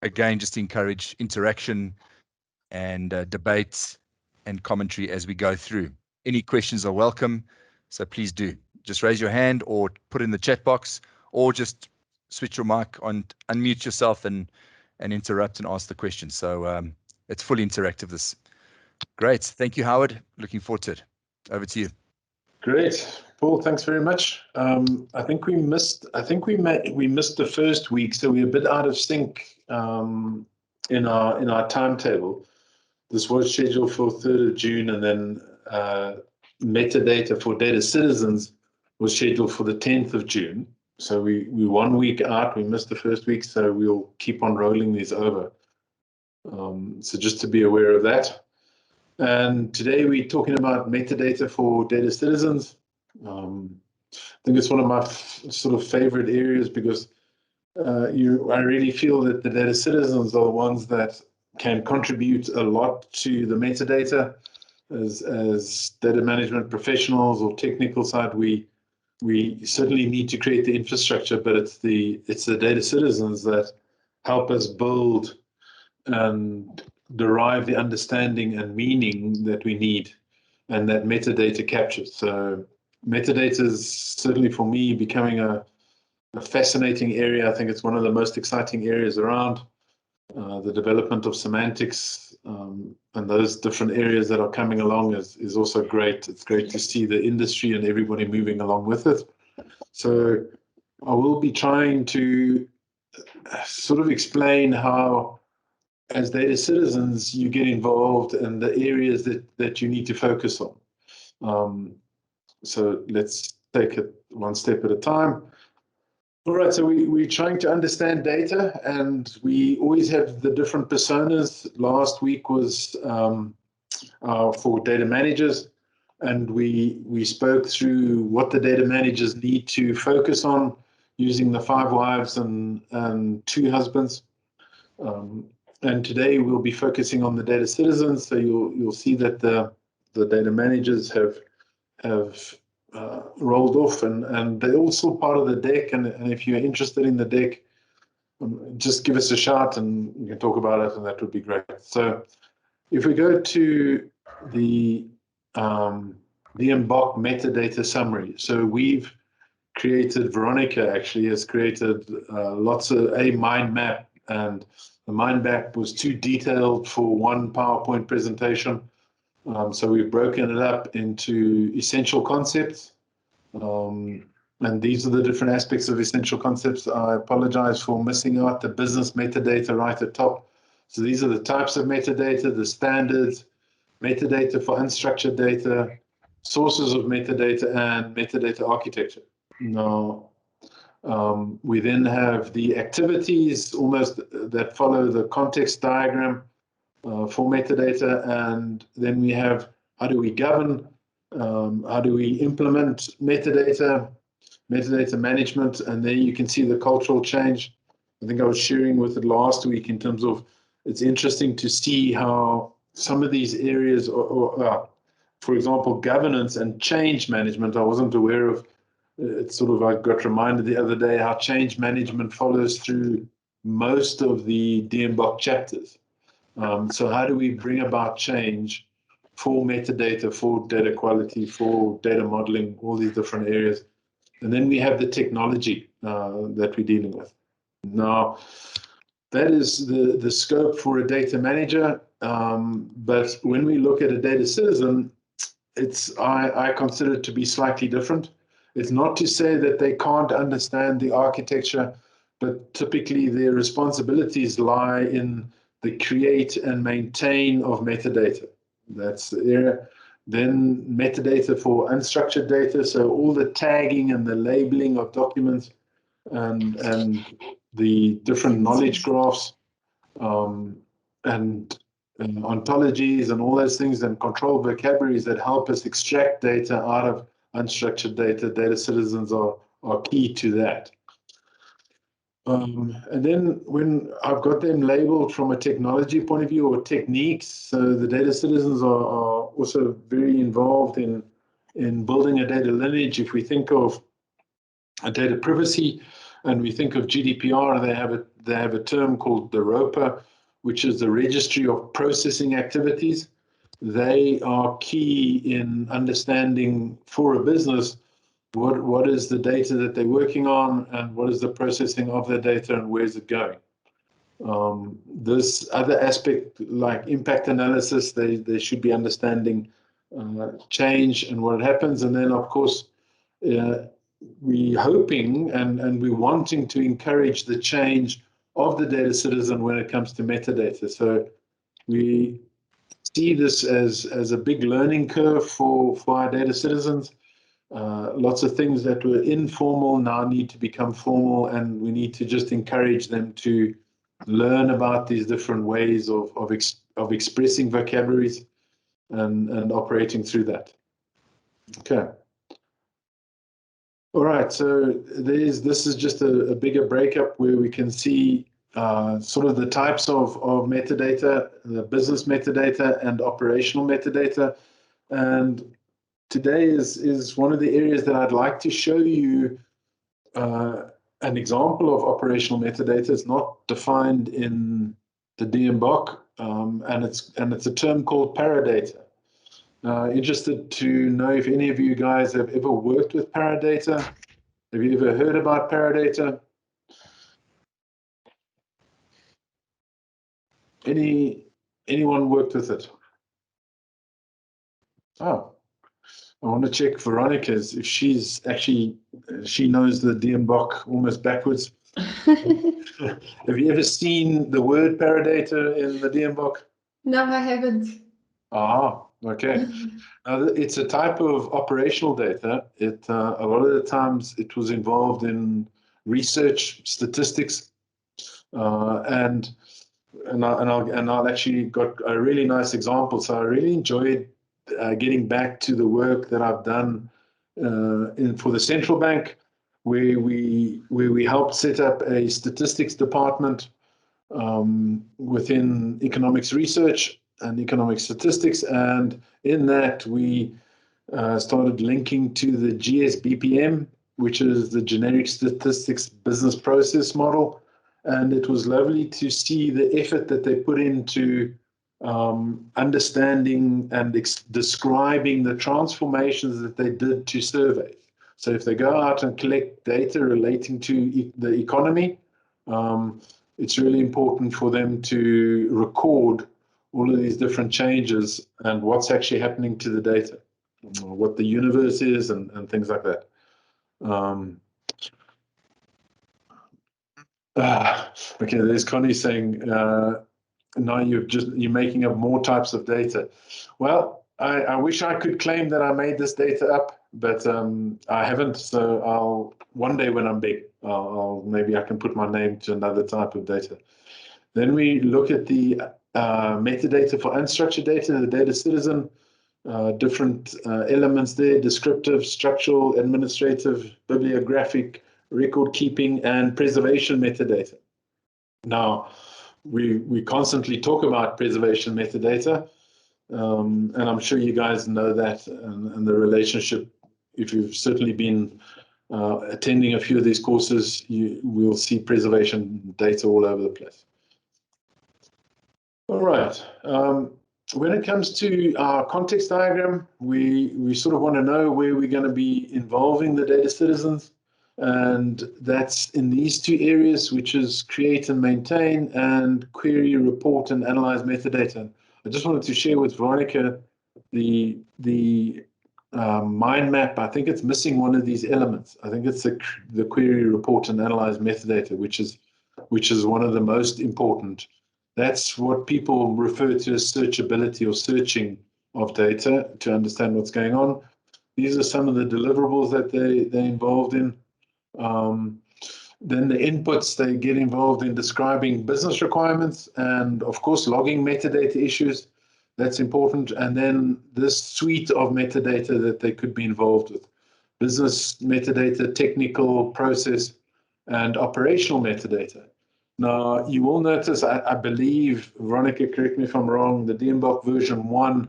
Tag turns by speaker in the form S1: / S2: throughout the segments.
S1: again, just encourage interaction and debate and commentary as we go through. Any questions are welcome, so please do. Just raise your hand or put it in the chat box, or just switch your mic on, unmute yourself and interrupt and ask the question. So it's fully interactive, this. Great. Thank you, Howard. Looking forward to it. Over to you.
S2: Great, Paul. Thanks very much. I think we missed the first week, so we're a bit out of sync in our timetable. This was scheduled for 3rd of June, and then metadata for data citizens was scheduled for the 10th of June. So we 1 week out. We missed the first week, so we'll keep on rolling these over. So just to be aware of that. And today we're talking about metadata for data citizens. I think it's one of my sort of favorite areas, because I really feel that the data citizens are the ones that can contribute a lot to the metadata. As data management professionals or technical side, we certainly need to create the infrastructure, but it's the data citizens that help us build and derive the understanding and meaning that we need, and that metadata captures. So metadata is certainly, for me, becoming a fascinating area. I think it's one of the most exciting areas around. The development of semantics and those different areas that are coming along is also great. It's great to see the industry and everybody moving along with it. So I will be trying to sort of explain how, as data citizens, you get involved in the areas that you need to focus on. So let's take it one step at a time. All right, so we're trying to understand data, and we always have the different personas. Last week was for data managers, and we spoke through what the data managers need to focus on using the 5 wives and 2 husbands. And today we'll be focusing on the data citizens. So you'll see that the data managers have rolled off, and they're also part of the deck. And if you're interested in the deck, just give us a shout and we can talk about it, and that would be great. So if we go to the Mbok metadata summary, so we've created, Veronica actually has created lots of a mind map, and the mind map was too detailed for one PowerPoint presentation. So we've broken it up into essential concepts. And these are the different aspects of essential concepts. I apologize for missing out the business metadata right at the top. So these are the types of metadata, the standards, metadata for unstructured data, sources of metadata, and metadata architecture. Now, we then have the activities almost that follow the context diagram for metadata, and then we have how do we govern, how do we implement metadata management, and there you can see the cultural change. I think I was sharing with it last week in terms of it's interesting to see how some of these areas, for example, governance and change management, I wasn't aware of. It's sort of, I got reminded the other day how change management follows through most of the DMBOK chapters. So how do we bring about change for metadata, for data quality, for data modeling, all these different areas? And then we have the technology that we're dealing with. Now, that is the scope for a data manager. But when we look at a data citizen, I consider it to be slightly different. It's not to say that they can't understand the architecture, but typically their responsibilities lie in the create and maintain of metadata. That's the area. Then metadata for unstructured data, so all the tagging and the labeling of documents and the different knowledge graphs and ontologies and all those things, and control vocabularies that help us extract data out of unstructured data. Data citizens are key to that. And then when I've got them labeled from a technology point of view or techniques, so the data citizens are also very involved in building a data lineage. If we think of a data privacy, and we think of GDPR, they have a term called the ROPA, which is the Registry of Processing Activities. They are key in understanding for a business what is the data that they're working on, and what is the processing of the data, and where's it going. This other aspect, like impact analysis, they should be understanding change and what happens. And then, of course, we're hoping and we're wanting to encourage the change of the data citizen when it comes to metadata. So we see this as a big learning curve for our data citizens. Lots of things that were informal now need to become formal, and we need to just encourage them to learn about these different ways of expressing vocabularies and operating through that. Okay. All right, so this is just a bigger breakup where we can see sort of the types of metadata, the business metadata and operational metadata. And today is one of the areas that I'd like to show you an example of operational metadata. It's not defined in the DMBOK, and it's a term called paradata. Interested to know if any of you guys have ever worked with paradata. Have you ever heard about paradata? Anyone worked with it? Oh, I want to check Veronica's if she knows the DMBOK almost backwards. Have you ever seen the word paradata in the DMBOK?
S3: No, I haven't.
S2: Ah, okay. It's a type of operational data. A lot of the times it was involved in research, statistics, and I'll actually got a really nice example. So I really enjoyed getting back to the work that I've done for the central bank, where we helped set up a statistics department within economics research and economic statistics, and in that we started linking to the GSBPM, which is the Generic Statistics Business Process Model. And it was lovely to see the effort that they put into understanding and describing the transformations that they did to surveys. So if they go out and collect data relating to the economy, it's really important for them to record all of these different changes and what's actually happening to the data, what the universe is, and things like that. Okay, there's Connie saying, now you're making up more types of data. Well, I wish I could claim that I made this data up, but I haven't. So one day when I'm big, maybe I can put my name to another type of data. Then we look at the metadata for unstructured data, the data citizen, different elements there: descriptive, structural, administrative, bibliographic, record keeping, and preservation metadata. Now, we constantly talk about preservation metadata, and I'm sure you guys know that and the relationship. If you've certainly been attending a few of these courses, you will see preservation data all over the place. All right. When it comes to our context diagram, we sort of want to know where we're going to be involving the data citizens. And that's in these two areas, which is create and maintain, and query, report, and analyze metadata. I just wanted to share with Veronica the mind map. I think it's missing one of these elements. I think it's the query, report, and analyze metadata, which is one of the most important. That's what people refer to as searchability or searching of data to understand what's going on. These are some of the deliverables that they're involved in. Then the inputs, they get involved in describing business requirements and, of course, logging metadata issues. That's important. And then this suite of metadata that they could be involved with: business metadata, technical, process, and operational metadata. Now, you will notice, I believe, Veronica, correct me if I'm wrong, the DMBOK version 1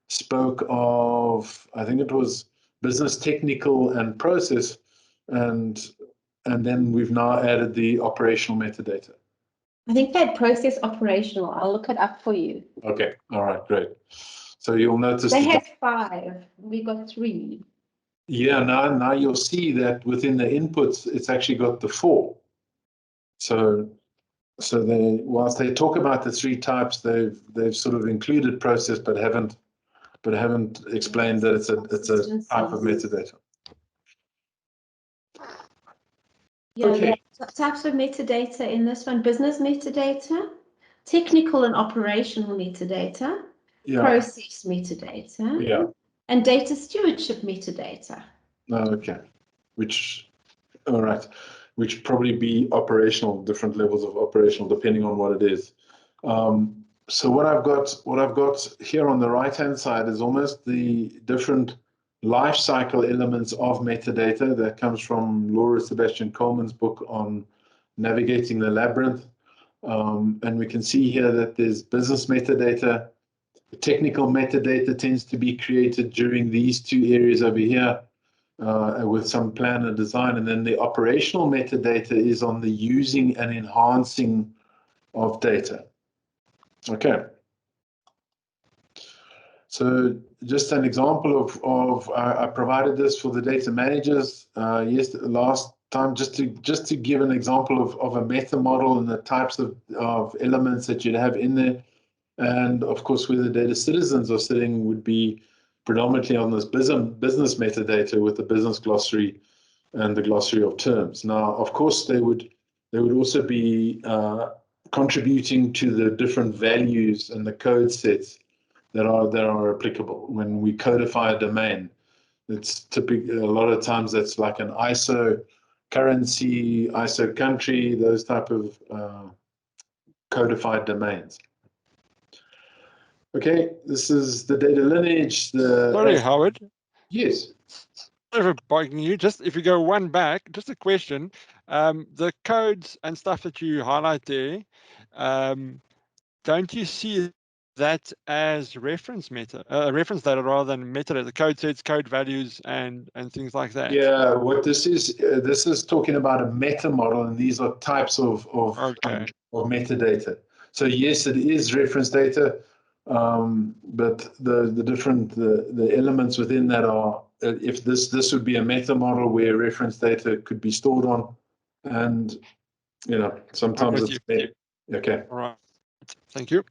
S2: spoke of, I think it was business, technical, and process. And and then we've now added the operational metadata.
S3: I think they had process operational. I'll look it up for you.
S2: Okay, all right, great. So you'll notice
S3: they had 5. We got 3.
S2: Yeah, now you'll see that within the inputs, it's actually got the 4. So they, whilst they talk about the 3 types, they've sort of included process, but haven't explained that it's a type of metadata.
S3: Yeah,
S2: okay.
S3: Types of metadata in this one: business metadata, technical and operational metadata, process metadata, and data stewardship metadata.
S2: Okay, all right, which probably be operational, different levels of operational depending on what it is. So what I've got here on the right hand side is almost the different life cycle elements of metadata that comes from Laura Sebastian Coleman's book on navigating the labyrinth. And we can see here that there's business metadata. Technical metadata tends to be created during these 2 areas over here with some plan and design. And then the operational metadata is on the using and enhancing of data. Okay. So just an example of I provided this for the data managers last time, just to give an example of a meta model and the types of elements that you'd have in there. And of course, where the data citizens are sitting would be predominantly on this business metadata with the business glossary and the glossary of terms. Now, of course, they would also be contributing to the different values and the code sets that are applicable. When we codify a domain, it's typically a lot of times that's like an ISO currency, ISO country, those type of codified domains. Okay, this is the data lineage.
S4: Sorry, Howard.
S2: Yes.
S4: Sorry for bugging you. Just if you go one back, just a question. The codes and stuff that you highlight there, don't you see that as reference data rather than metadata? The code sets, code values, and things like that.
S2: Yeah, what this is talking about a meta model, and these are types of metadata. So yes, it is reference data, but the elements within that are if this would be a meta model where reference data could be stored on, and sometimes it's okay.
S4: All right, thank you.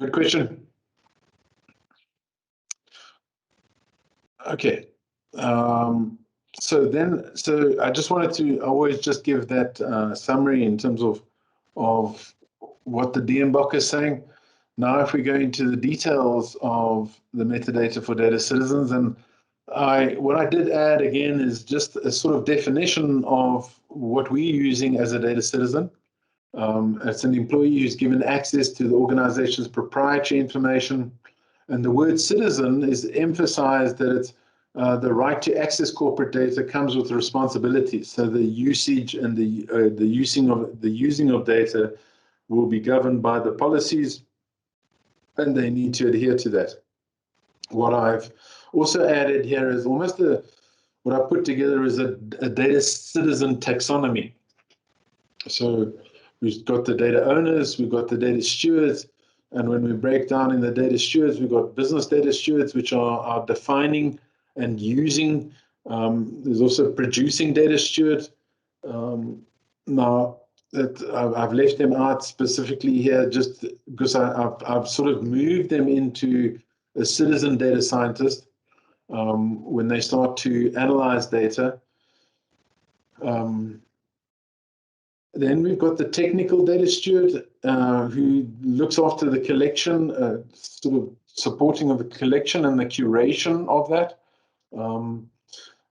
S2: Good question. Okay. So I just wanted to always just give that summary in terms of what the DMBOK is saying. Now, if we go into the details of the metadata for data citizens, and what I did add again is just a sort of definition of what we're using as a data citizen. It's an employee who's given access to the organization's proprietary information. And the word citizen is emphasized that it's the right to access corporate data comes with responsibilities. So the usage and the using of data will be governed by the policies, and they need to adhere to that. What I've also added here is almost what I put together is a data citizen taxonomy. So we've got the data owners, we've got the data stewards, and when we break down in the data stewards, we've got business data stewards, which are defining and using. There's also producing data steward. Now, I've left them out specifically here just because I've sort of moved them into a citizen data scientist when they start to analyze data. Then we've got the technical data steward who looks after the collection, sort of supporting of the collection and the curation of that.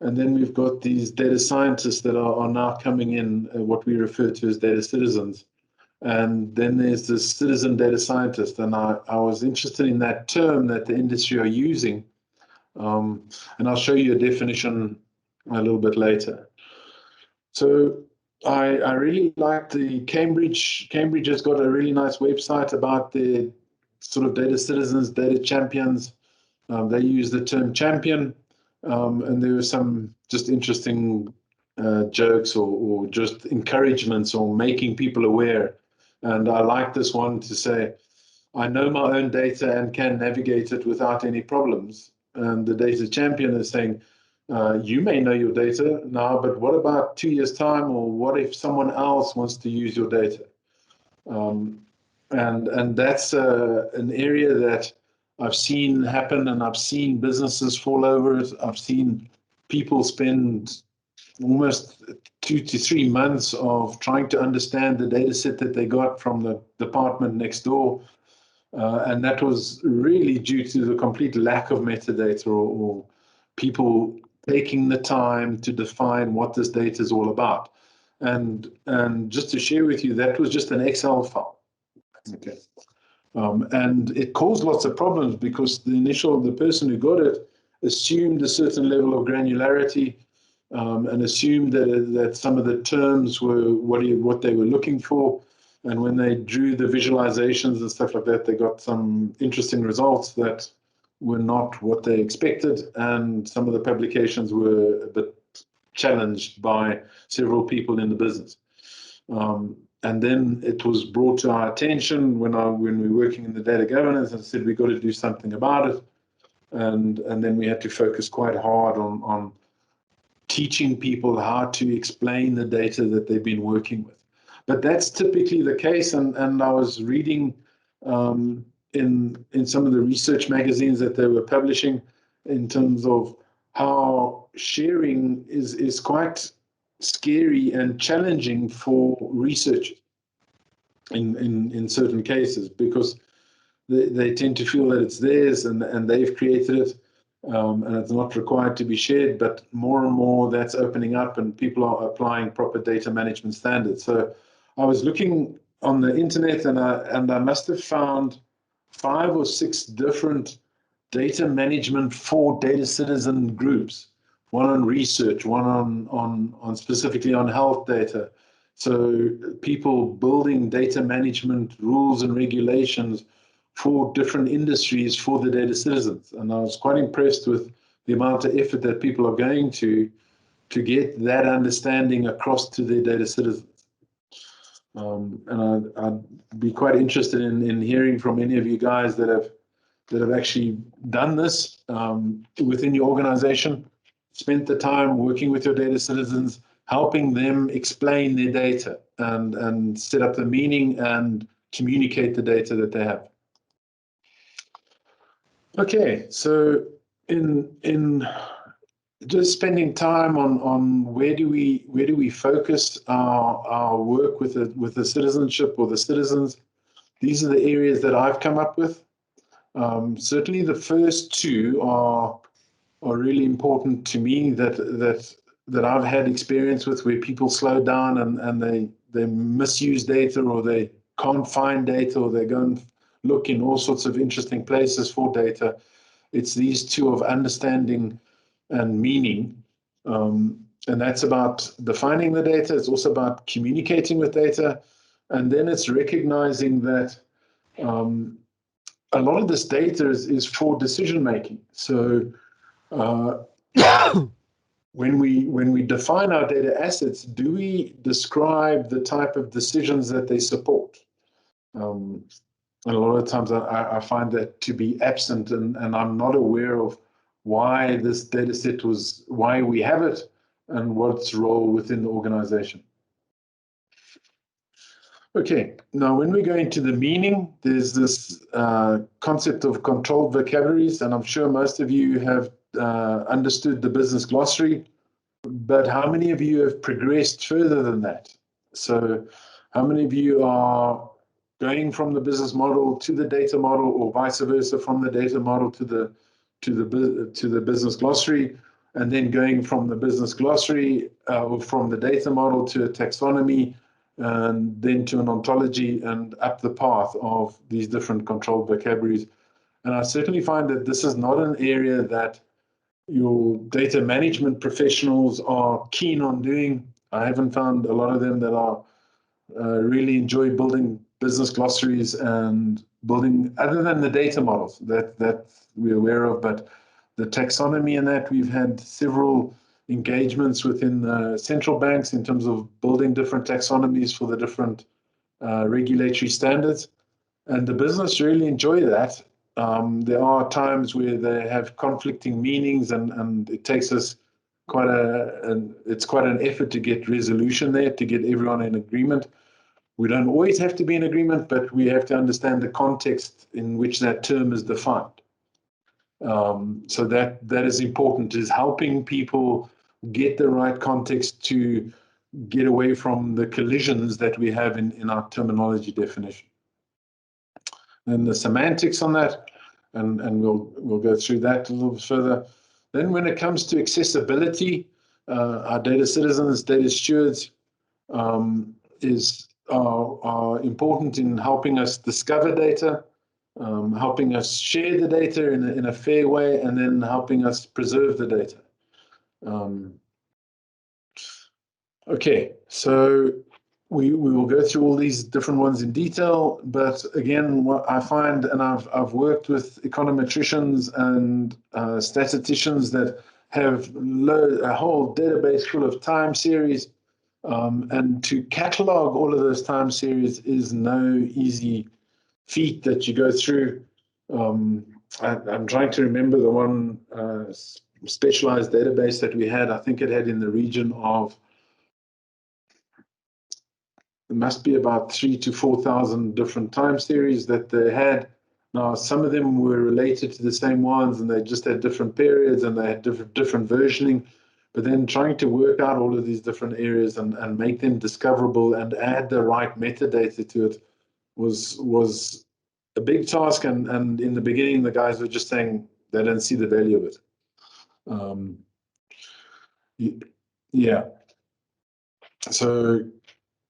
S2: And then we've got these data scientists that are now coming in, what we refer to as data citizens. And then there's the citizen data scientist. And I was interested in that term that the industry are using. And I'll show you a definition a little bit later. So I really like the Cambridge. Cambridge has got a really nice website about their sort of data citizens, data champions. They use the term champion. And there were some just interesting jokes or just encouragements or making people aware. And I like this one to say, I know my own data and can navigate it without any problems. And the data champion is saying, you may know your data now, but what about 2 years' time, or what if someone else wants to use your data? And that's an area that I've seen happen, and I've seen businesses fall over it. I've seen people spend almost 2 to 3 months of trying to understand the data set that they got from the department next door. And that was really due to the complete lack of metadata, or people taking the time to define what this data is all about. And just to share with you, that was just an Excel file. Okay. And it caused lots of problems because the person who got it assumed a certain level of granularity, and assumed that some of the terms were what they were looking for. And when they drew the visualizations and stuff like that, they got some interesting results that were not what they expected. And some of the publications were a bit challenged by several people in the business. And then it was brought to our attention when we were working in the data governance, and said, we've got to do something about it. And then we had to focus quite hard on teaching people how to explain the data that they've been working with. But that's typically the case. And I was reading in some of the research magazines that they were publishing in terms of how sharing is quite scary and challenging for researchers in certain cases, because they tend to feel that it's theirs and they've created it, and it's not required to be shared. But more and more that's opening up, and people are applying proper data management standards. So I was looking on the internet, and I must have found 5 or 6 different data management for data citizen groups. One on research, one on specifically on health data. So people building data management rules and regulations for different industries for the data citizens. And I was quite impressed with the amount of effort that people are going to get that understanding across to their data citizens. And I'd be quite interested in hearing from any of you guys that have actually done this within your organization, spent the time working with your data citizens, helping them explain their data and set up the meaning and communicate the data that they have. Okay, so in just spending time on where do we focus our work with the citizenship or the citizens, these are the areas that I've come up with. Certainly the first 2 are really important to me, that I've had experience with, where people slow down and they misuse data, or they can't find data, or they go and look in all sorts of interesting places for data. It's these 2 of understanding and meaning. And that's about defining the data. It's also about communicating with data. And then it's recognizing that a lot of this data is for decision making. So when we define our data assets, do we describe the type of decisions that they support? And a lot of times I find that to be absent, and I'm not aware of why this data set why we have it, and what its role within the organization. Okay, now when we go into the meaning, there's this concept of controlled vocabularies, and I'm sure most of you have understood the business glossary, but how many of you have progressed further than that? So how many of you are going from the business model to the data model, or vice versa, from the data model to the business glossary, and then going from the business glossary or from the data model to a taxonomy, and then to an ontology, and up the path of these different controlled vocabularies? And I certainly find that this is not an area that your data management professionals are keen on doing. I haven't found a lot of them that are really enjoy building business glossaries and building, other than the data models that we're aware of, but the taxonomy and that we've had several engagements within central banks in terms of building different taxonomies for the different regulatory standards. And the business really enjoy that. There are times where they have conflicting meanings, and it takes us it's quite an effort to get resolution there, to get everyone in agreement. We don't always have to be in agreement, but we have to understand the context in which that term is defined. So that is important, is helping people get the right context to get away from the collisions that we have in our terminology definition. And the semantics on that, and we'll go through that a little bit further. Then when it comes to accessibility, our data citizens, data stewards, are important in helping us discover data, helping us share the data in a fair way, and then helping us preserve the data. Okay, so we will go through all these different ones in detail, but again, what I find, and I've worked with econometricians and statisticians that have a whole database full of time series, and to catalog all of those time series is no easy feat that you go through. I'm trying to remember the one specialized database that we had. I think it had in the region of, it must be about 3,000 to 4,000 different time series that they had. Now, some of them were related to the same ones, and they just had different periods, and they had different versioning. But then trying to work out all of these different areas and make them discoverable and add the right metadata to it was a big task. And in the beginning, the guys were just saying they don't see the value of it. Yeah. So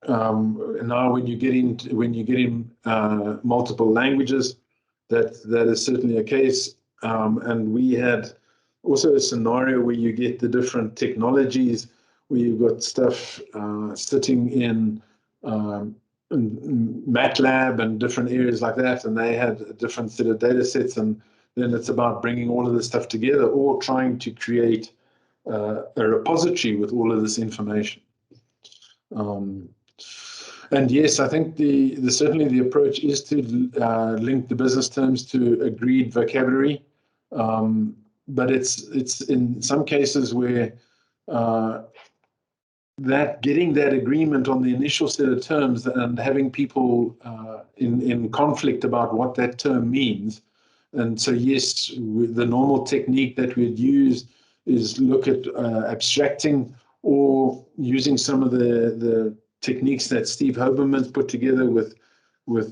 S2: now when you get in multiple languages, that is certainly a case. And we had also a scenario where you get the different technologies, where you've got stuff sitting in MATLAB and different areas like that, and they had a different set of data sets, and then it's about bringing all of this stuff together or trying to create a repository with all of this information. And yes, I think certainly the approach is to link the business terms to agreed vocabulary, but it's in some cases where getting that agreement on the initial set of terms and having people in conflict about what that term means. And so yes, the normal technique that we'd use is look at abstracting or using some of the techniques that Steve Hoberman's put together with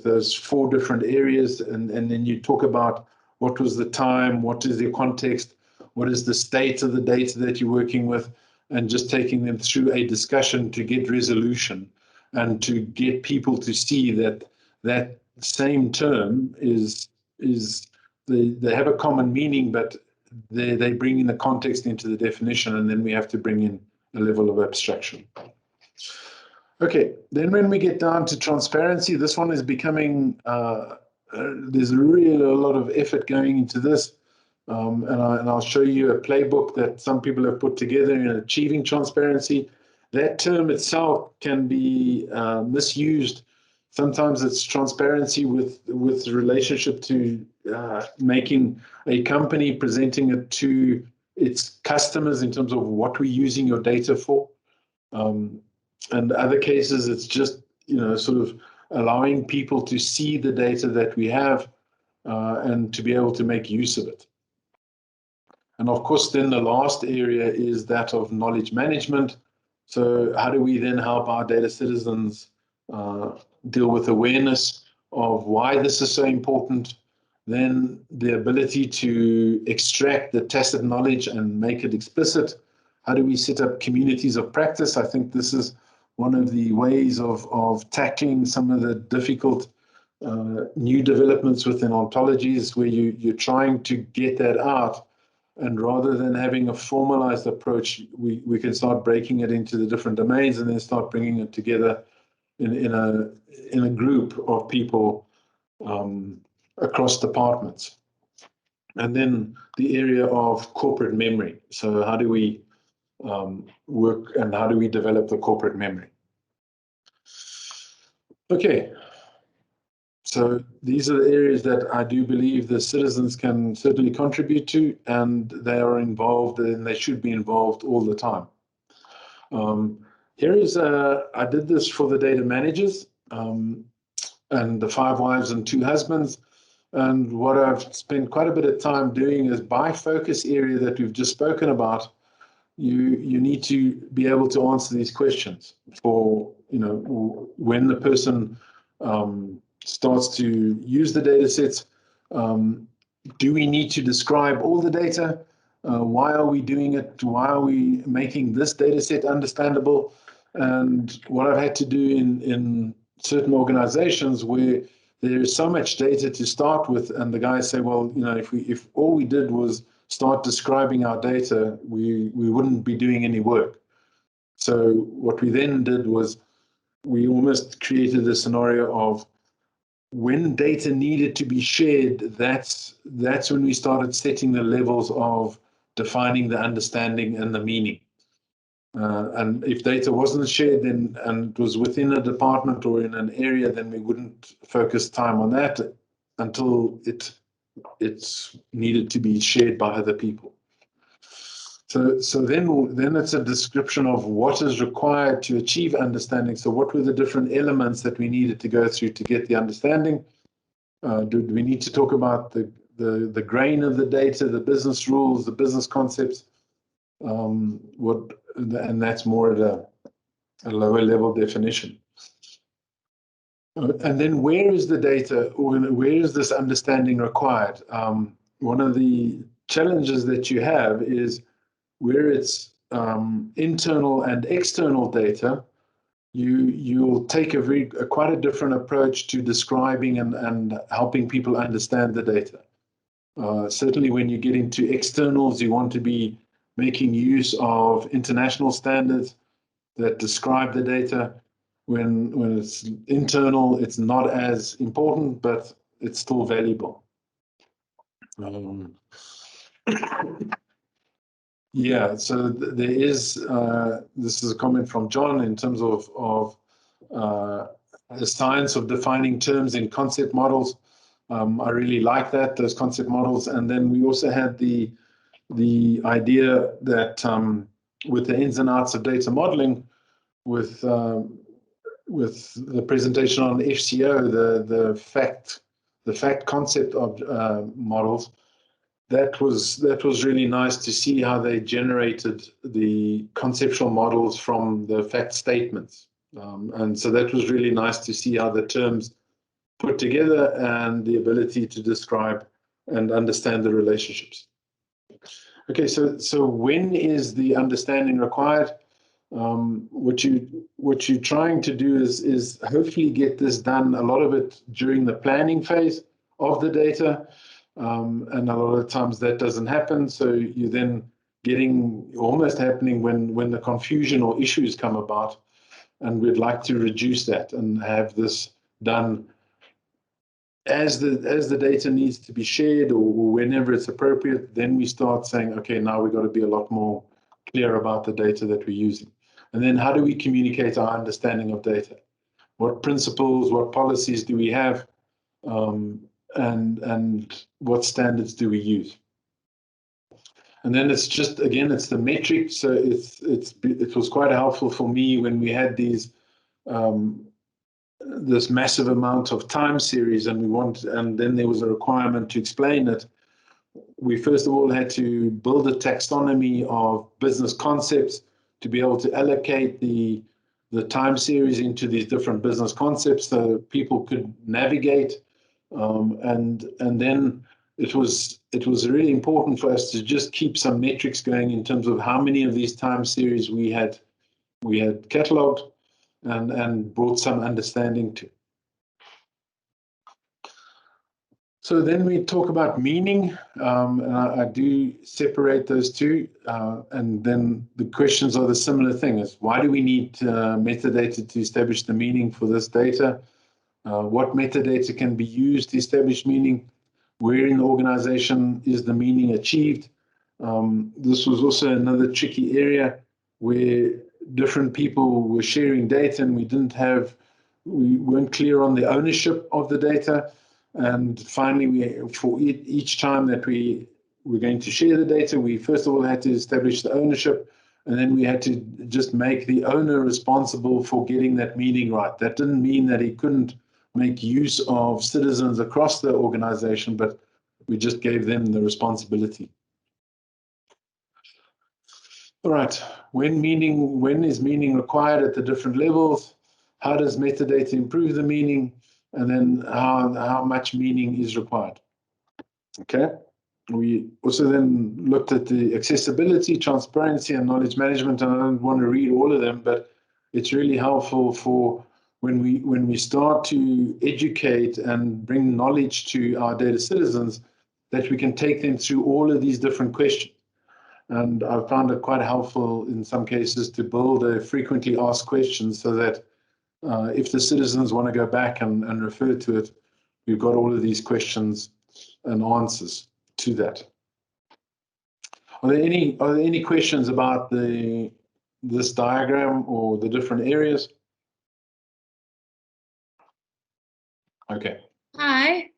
S2: those 4 different areas, and then you talk about what was the time, what is the context, what is the state of the data that you're working with, and just taking them through a discussion to get resolution and to get people to see that that same term is they have a common meaning, but they bring in the context into the definition, and then we have to bring in a level of abstraction. Okay, then when we get down to transparency, this one is becoming, there's really a lot of effort going into this. And I'll show you a playbook that some people have put together in achieving transparency. That term itself can be misused. Sometimes it's transparency with relationship to making a company presenting it to its customers in terms of what we're using your data for. And other cases, it's just, sort of allowing people to see the data that we have and to be able to make use of it. And of course, then the last area is that of knowledge management. So how do we then help our data citizens deal with awareness of why this is so important? Then the ability to extract the tacit knowledge and make it explicit. How do we set up communities of practice? I think this is one of the ways of tackling some of the difficult new developments within ontologies, where you're trying to get that out. And rather than having a formalized approach, we can start breaking it into the different domains and then start bringing it together in a group of people across departments. And then the area of corporate memory. So how do we work, and how do we develop the corporate memory? Okay, so these are the areas that I do believe the citizens can certainly contribute to, and they are involved, and they should be involved all the time. Here is, I did this for the data managers and the 5 wives and 2 husbands. And what I've spent quite a bit of time doing is, by focus area that we've just spoken about, you need to be able to answer these questions for, when the person starts to use the data sets. Do we need to describe all the data? Why are we doing it? Why are we making this data set understandable? And what I've had to do in certain organizations where there is so much data to start with, and the guys say, well, if all we did was start describing our data, we wouldn't be doing any work. So what we then did was we almost created a scenario of, when data needed to be shared, that's when we started setting the levels of defining the understanding and the meaning. And if data wasn't shared then, and was within a department or in an area, then we wouldn't focus time on that until it's needed to be shared by other people. So then it's a description of what is required to achieve understanding. So what were the different elements that we needed to go through to get the understanding? Do we need to talk about the grain of the data, the business rules, the business concepts? And that's more at a lower level definition. And then where is the data, or where is this understanding required? One of the challenges that you have is where it's internal and external data. You'll take quite a different approach to describing and helping people understand the data. Certainly when you get into externals, you want to be making use of international standards that describe the data. When it's internal, it's not as important, but it's still valuable. Yeah, so there is, this is a comment from John in terms of the science of defining terms in concept models. I really like that, those concept models. And then we also had the idea that with the ins and outs of data modeling, with the presentation on FCO, the fact concept of models, that was really nice to see how they generated the conceptual models from the fact statements. And so that was really nice to see how the terms put together and the ability to describe and understand the relationships. Okay, so when is the understanding required? What you're trying to do is hopefully get this done, a lot of it during the planning phase of the data. And a lot of times that doesn't happen. So you're then getting almost happening when the confusion or issues come about. And we'd like to reduce that and have this done as the data needs to be shared, or whenever it's appropriate. Then we start saying, okay, now we've got to be a lot more clear about the data that we're using. And then how do we communicate our understanding of data? What principles, what policies do we have? And what standards do we use? And then it's just, again, it's the metric. So it was quite helpful for me when we had these this massive amount of time series, and then there was a requirement to explain it. We first of all had to build a taxonomy of business concepts to be able to allocate the time series into these different business concepts so people could navigate. And then it was really important for us to just keep some metrics going in terms of how many of these time series we had cataloged and brought some understanding to. So then we talk about meaning, and I do separate those two, and then the questions are the similar thing: is why do we need metadata to establish the meaning for this data? What metadata can be used to establish meaning? Where in the organization is the meaning achieved? This was also another tricky area. where different people were sharing data and we weren't clear on the ownership of the data. And finally, for each time that we were going to share the data, we first of all had to establish the ownership, and then we had to just make the owner responsible for getting that meaning right. That didn't mean that he couldn't make use of citizens across the organization, but we just gave them the responsibility. All right, when is meaning required at the different levels? How does metadata improve the meaning? And then how much meaning is required? Okay. We also then looked at the accessibility, transparency, and knowledge management. And I don't want to read all of them, but it's really helpful for when we start to educate and bring knowledge to our data citizens, that we can take them through all of these different questions. And I've found it quite helpful in some cases to build a frequently asked questions so that if the citizens want to go back and refer to it, we've got all of these questions and answers to that. Are there any questions about this diagram or the different areas? Okay.
S5: Hi.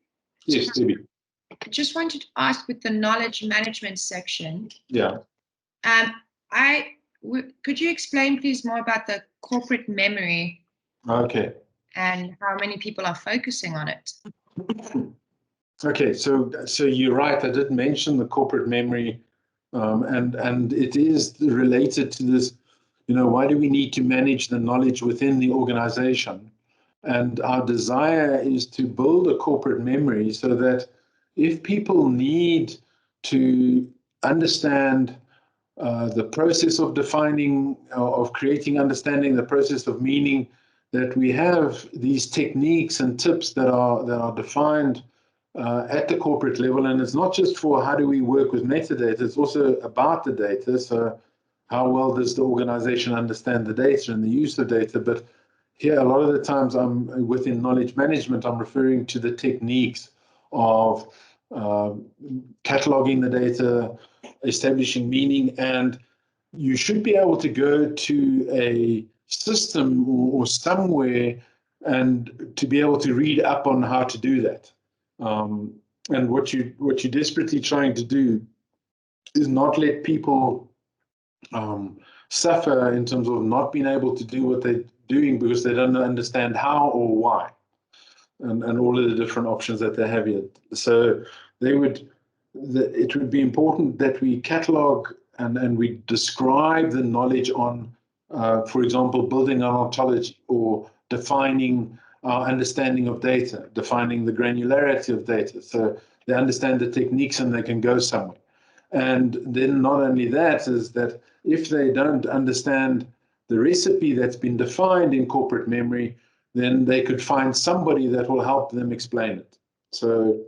S2: Yes, Debbie.
S5: I just wanted to ask with the knowledge management section.
S2: Yeah.
S5: Could you explain please more about the corporate memory?
S2: Okay.
S5: And how many people are focusing on it?
S2: Okay, so you're right. I did mention the corporate memory, and it is related to this. Why do we need to manage the knowledge within the organization? And our desire is to build a corporate memory so that if people need to understand the process of defining, of creating understanding, the process of meaning, that we have these techniques and tips that are defined at the corporate level. And it's not just for how do we work with metadata, it's also about the data. So how well does the organization understand the data and the use of data? But here, a lot of the times within knowledge management, I'm referring to the techniques of cataloging the data, establishing meaning, and you should be able to go to a system or somewhere and to be able to read up on how to do that. And what you're desperately trying to do is not let people suffer in terms of not being able to do what they're doing because they don't understand how or why, and all of the different options that they have here. So it would be important that we catalog and we describe the knowledge on, for example, building an ontology or defining our understanding of data, defining the granularity of data. So they understand the techniques and they can go somewhere. And then not only that, is that if they don't understand the recipe that's been defined in corporate memory, then they could find somebody that will help them explain it. So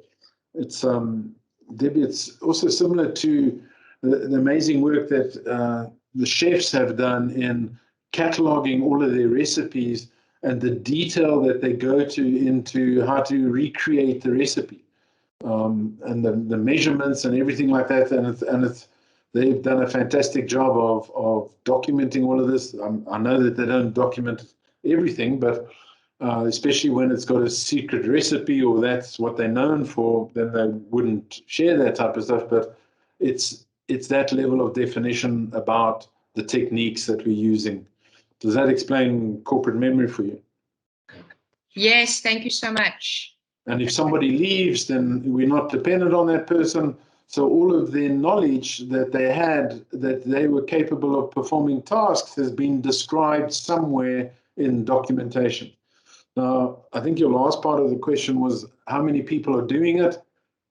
S2: it's Debbie, it's also similar to the amazing work that the chefs have done in cataloging all of their recipes and the detail that they go to into how to recreate the recipe. And the measurements and everything like that, and they've done a fantastic job of documenting all of this. I know that they don't document everything, but especially when it's got a secret recipe or that's what they're known for, then they wouldn't share that type of stuff. But it's that level of definition about the techniques that we're using. Does that explain corporate memory for you?
S5: Yes, thank you so much.
S2: And if somebody leaves, then we're not dependent on that person. So all of their knowledge that they had, that they were capable of performing tasks, has been described somewhere in documentation. Now, I think your last part of the question was how many people are doing it.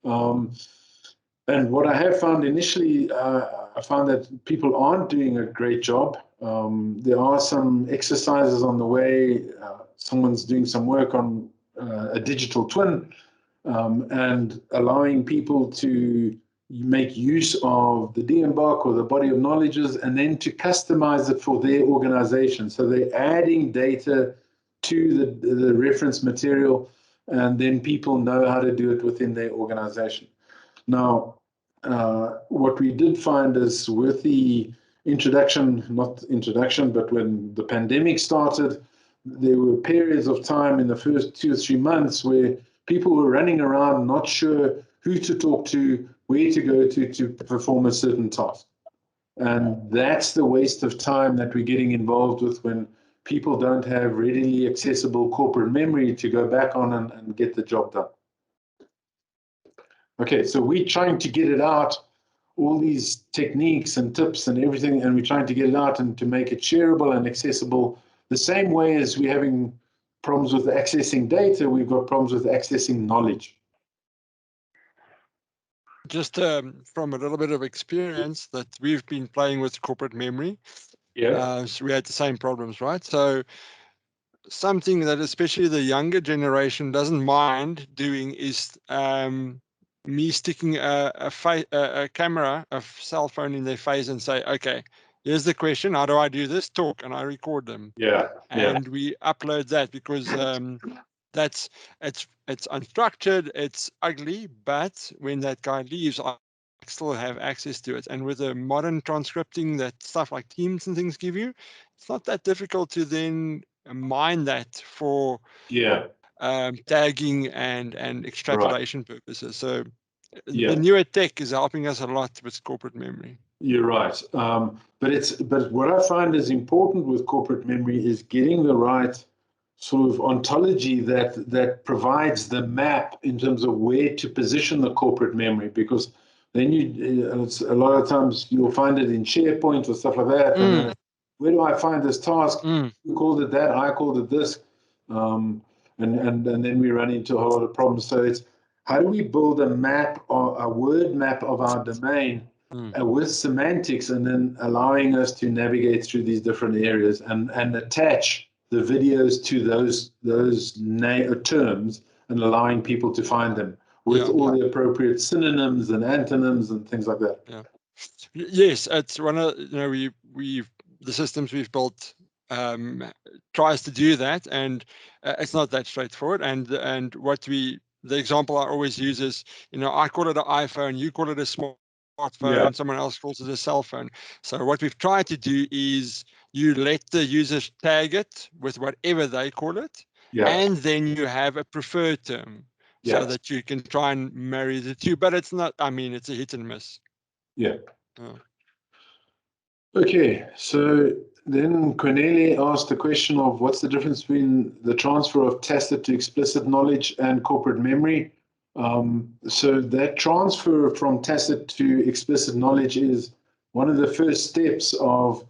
S2: And what I have found initially, I found that people aren't doing a great job. There are some exercises on the way. Someone's doing some work on a digital twin and allowing people to make use of the DMBOK or the body of knowledges and then to customize it for their organization. So they're adding data to the reference material, and then people know how to do it within their organization. Now, what we did find is with the not introduction, but when the pandemic started, there were periods of time in the first 2 or 3 months where people were running around not sure who to talk to, where to go to perform a certain task. And that's the waste of time that we're getting involved with when people don't have readily accessible corporate memory to go back on and get the job done. Okay, so we're trying to get it out, all these techniques and tips and everything, and we're trying to get it out and to make it shareable and accessible. The same way as we're having problems with accessing data, we've got problems with accessing knowledge.
S4: Just from a little bit of experience that we've been playing with corporate memory, so we had the same problems, right? So something that especially the younger generation doesn't mind doing is me sticking a camera, a cell phone in their face and say, okay, here's the question, how do I do this? Talk, and I record them. And we upload that because it's unstructured, it's ugly, but when that guy leaves, I still have access to it. And with the modern transcripting that stuff like Teams and things give you, it's not that difficult to then mine that for tagging and extrapolation purposes. So the newer tech is helping us a lot with corporate memory.
S2: You're right. But what I find is important with corporate memory is getting the right sort of ontology that provides the map in terms of where to position the corporate memory, because then it's a lot of times you'll find it in SharePoint or stuff like that. And then, where do I find this task? You called it that, I called it this. And then we run into a whole lot of problems. So it's how do we build a map or a word map of our domain with semantics, and then allowing us to navigate through these different areas and attach the videos to those terms and allowing people to find them with all the appropriate synonyms and antonyms and things like that.
S4: Yes, it's one of the systems we've built tries to do that, and it's not that straightforward. And the example I always use is, I call it an iPhone, you call it a smartphone, someone else calls it a cell phone. So what we've tried to do is you let the users tag it with whatever they call it, and then you have a preferred term so that you can try and marry the two. But it's not, it's a hit and miss.
S2: Okay, so then Cornelia asked the question of what's the difference between the transfer of tacit to explicit knowledge and corporate memory. So that transfer from tacit to explicit knowledge is one of the first steps of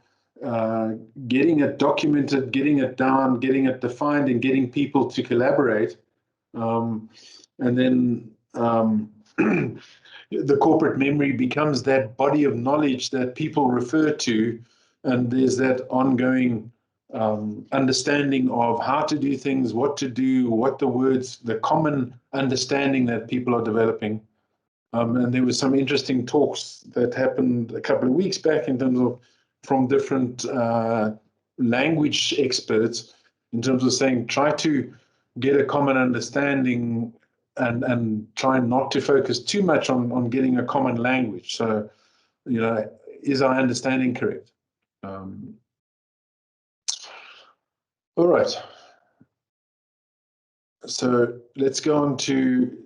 S2: getting it documented, getting it down, getting it defined, and getting people to collaborate. And then the corporate memory becomes that body of knowledge that people refer to, and there's that ongoing understanding of how to do things, what to do, what the words, the common understanding that people are developing. And there were some interesting talks that happened a couple of weeks back in terms of from different language experts in terms of saying try to get a common understanding and try not to focus too much on getting a common language. So, is our understanding correct? All right. So let's go on to,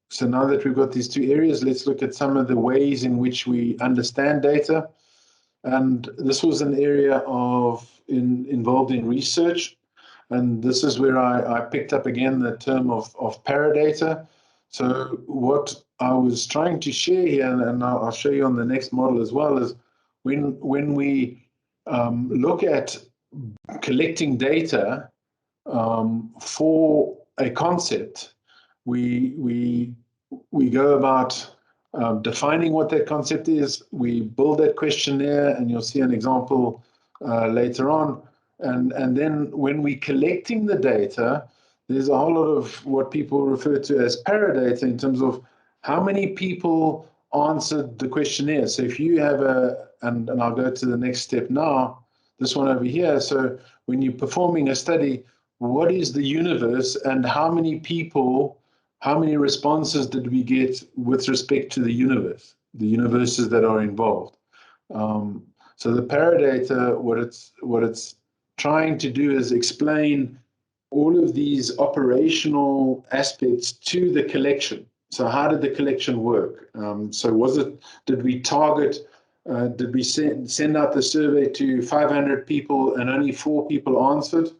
S2: so now that we've got these two areas, let's look at some of the ways in which we understand data. And this was an area involved in research. And this is where I picked up again the term of paradata. So what I was trying to share here, and I'll show you on the next model as well, is when we look at collecting data for a concept, we go about defining what that concept is. We build that questionnaire, and you'll see an example later on. And then when we're collecting the data, there's a whole lot of what people refer to as paradata in terms of how many people answered the questionnaire. So if you have and I'll go to the next step now, this one over here. So when you're performing a study, what is the universe and how many responses did we get with respect to the universe, the universes that are involved? So the Paradata, what it's trying to do is explain all of these operational aspects to the collection. So how did the collection work? So did we target, did we send out the survey to 500 people and only 4 people answered?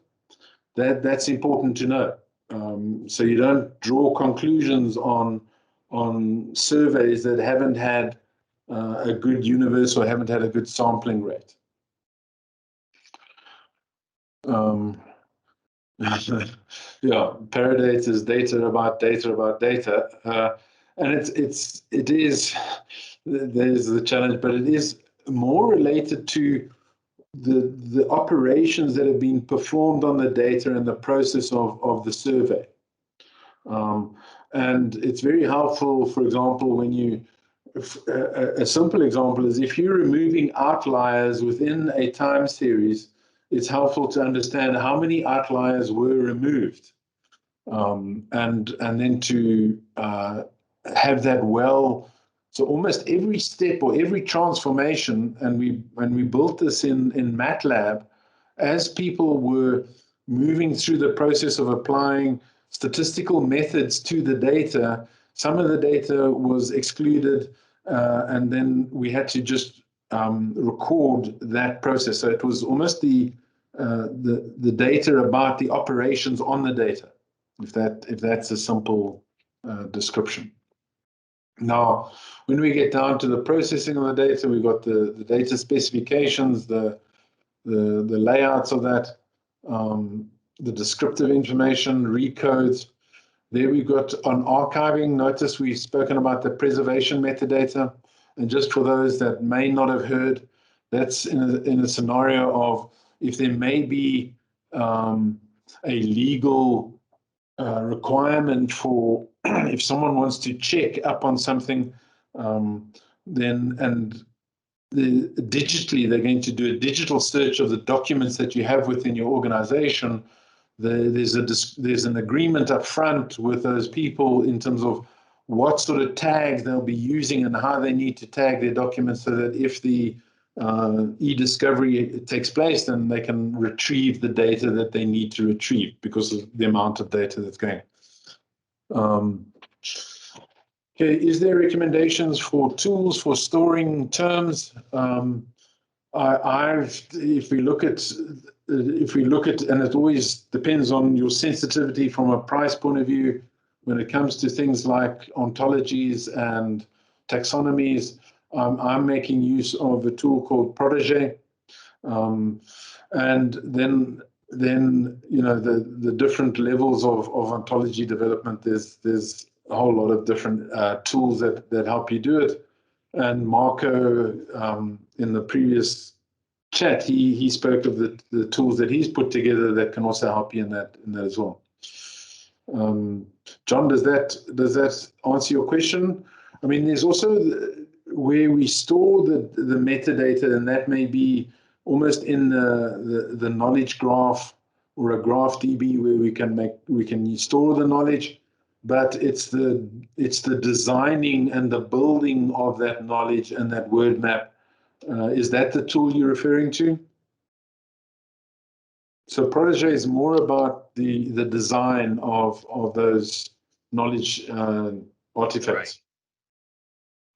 S2: That's important to know. So you don't draw conclusions on surveys that haven't had a good universe or haven't had a good sampling rate. Yeah, Paradata is data about data about data, and there's the challenge, but it is more related to the operations that have been performed on the data and the process of the survey. And it's very helpful, for example, when a simple example is if you're removing outliers within a time series, it's helpful to understand how many outliers were removed, and then to have that so almost every step or every transformation, and we built this in MATLAB, as people were moving through the process of applying statistical methods to the data, some of the data was excluded, and then we had to just record that process. So it was almost the data about the operations on the data, if that's a simple description. Now, when we get down to the processing of the data, we've got the data specifications, the layouts of that, the descriptive information, recodes. There we've got on archiving. Notice we've spoken about the preservation metadata. And just for those that may not have heard, that's in a scenario of if there may be a legal requirement for if someone wants to check up on something, digitally, they're going to do a digital search of the documents that you have within your organization. There's an agreement up front with those people in terms of what sort of tags they'll be using and how they need to tag their documents, so that if the e-discovery takes place, then they can retrieve the data that they need to retrieve because of the amount of data that's going. Okay, is there recommendations for tools for storing terms? If we look at, and it always depends on your sensitivity from a price point of view, when it comes to things like ontologies and taxonomies, I'm making use of a tool called Protégé, and then the different levels of ontology development. There's a whole lot of different tools that help you do it. And Marco, in the previous chat, he spoke of the tools that he's put together that can also help you in that as well. John, does that answer your question? I mean, there's also where we store the metadata, and that may be almost in the knowledge graph or a graph DB, where we can store the knowledge, but it's the designing and the building of that knowledge and that word map. Is that the tool you're referring to? So Protégé is more about the design of those knowledge artifacts.
S6: Right.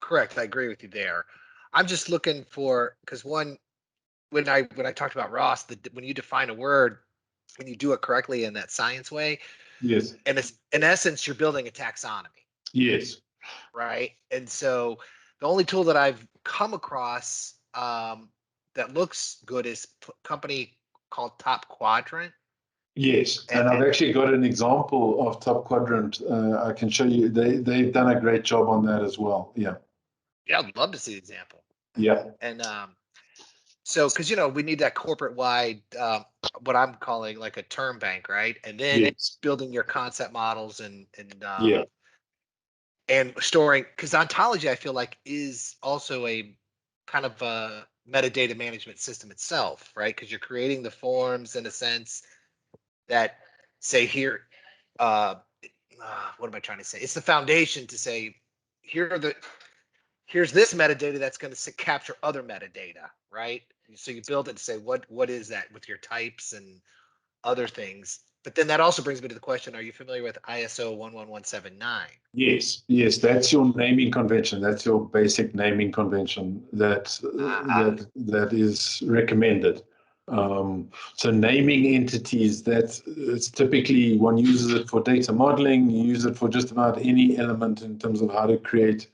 S6: Correct. I agree with you there. I'm just looking for, because when I talked about Ross, when you define a word, when you do it correctly in that science way,
S2: yes,
S6: and it's in essence you're building a taxonomy.
S2: Yes.
S6: Right. And so the only tool that I've come across that looks good is a company called Top Quadrant.
S2: Yes, and I've actually got an example of Top Quadrant. I can show you. They've done a great job on that as well. Yeah.
S6: Yeah, I'd love to see the example.
S2: Yeah.
S6: And so, because we need that corporate wide, what I'm calling like a term bank, right? And then it's building your concept models and storing, because Ontology, I feel like, is also a kind of a metadata management system itself, right? Because you're creating the forms in a sense that say here, what am I trying to say? It's the foundation to say, here are here's this metadata that's going to capture other metadata, right? So you build it to say, what is that with your types and other things. But then that also brings me to the question, are you familiar with ISO 11179?
S2: Yes, yes, that's your naming convention. That's your basic naming convention that that is recommended. So naming entities, it's typically one uses it for data modeling. You use it for just about any element in terms of how to create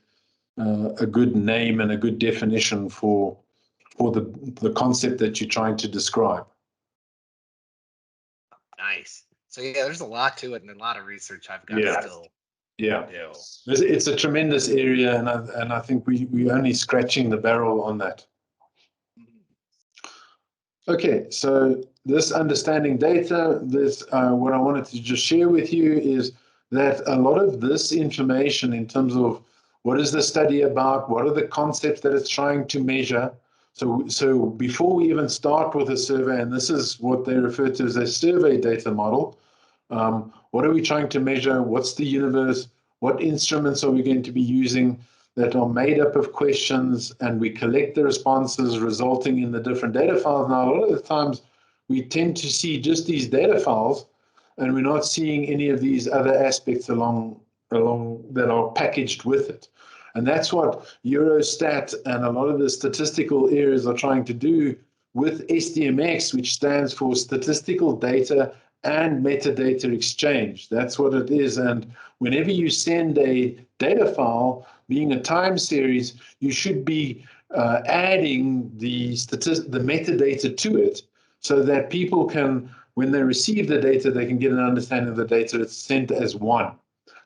S2: a good name and a good definition for the concept that you're trying to describe.
S6: Nice. So yeah, there's a lot to it and a lot of research I've got to still do.
S2: It's a tremendous area, and I think we're only scratching the barrel on that. Okay, so this understanding data, what I wanted to just share with you is that a lot of this information in terms of what is the study about, what are the concepts that it's trying to measure. So before we even start with a survey, and this is what they refer to as a survey data model, what are we trying to measure? What's the universe? What instruments are we going to be using that are made up of questions, and we collect the responses resulting in the different data files? Now, a lot of the times we tend to see just these data files, and we're not seeing any of these other aspects along that are packaged with it. And that's what Eurostat and a lot of the statistical areas are trying to do with SDMX, which stands for Statistical Data and Metadata Exchange. That's what it is. And whenever you send a data file, being a time series, you should be adding the metadata to it so that people can, when they receive the data, they can get an understanding of the data. It's sent as one.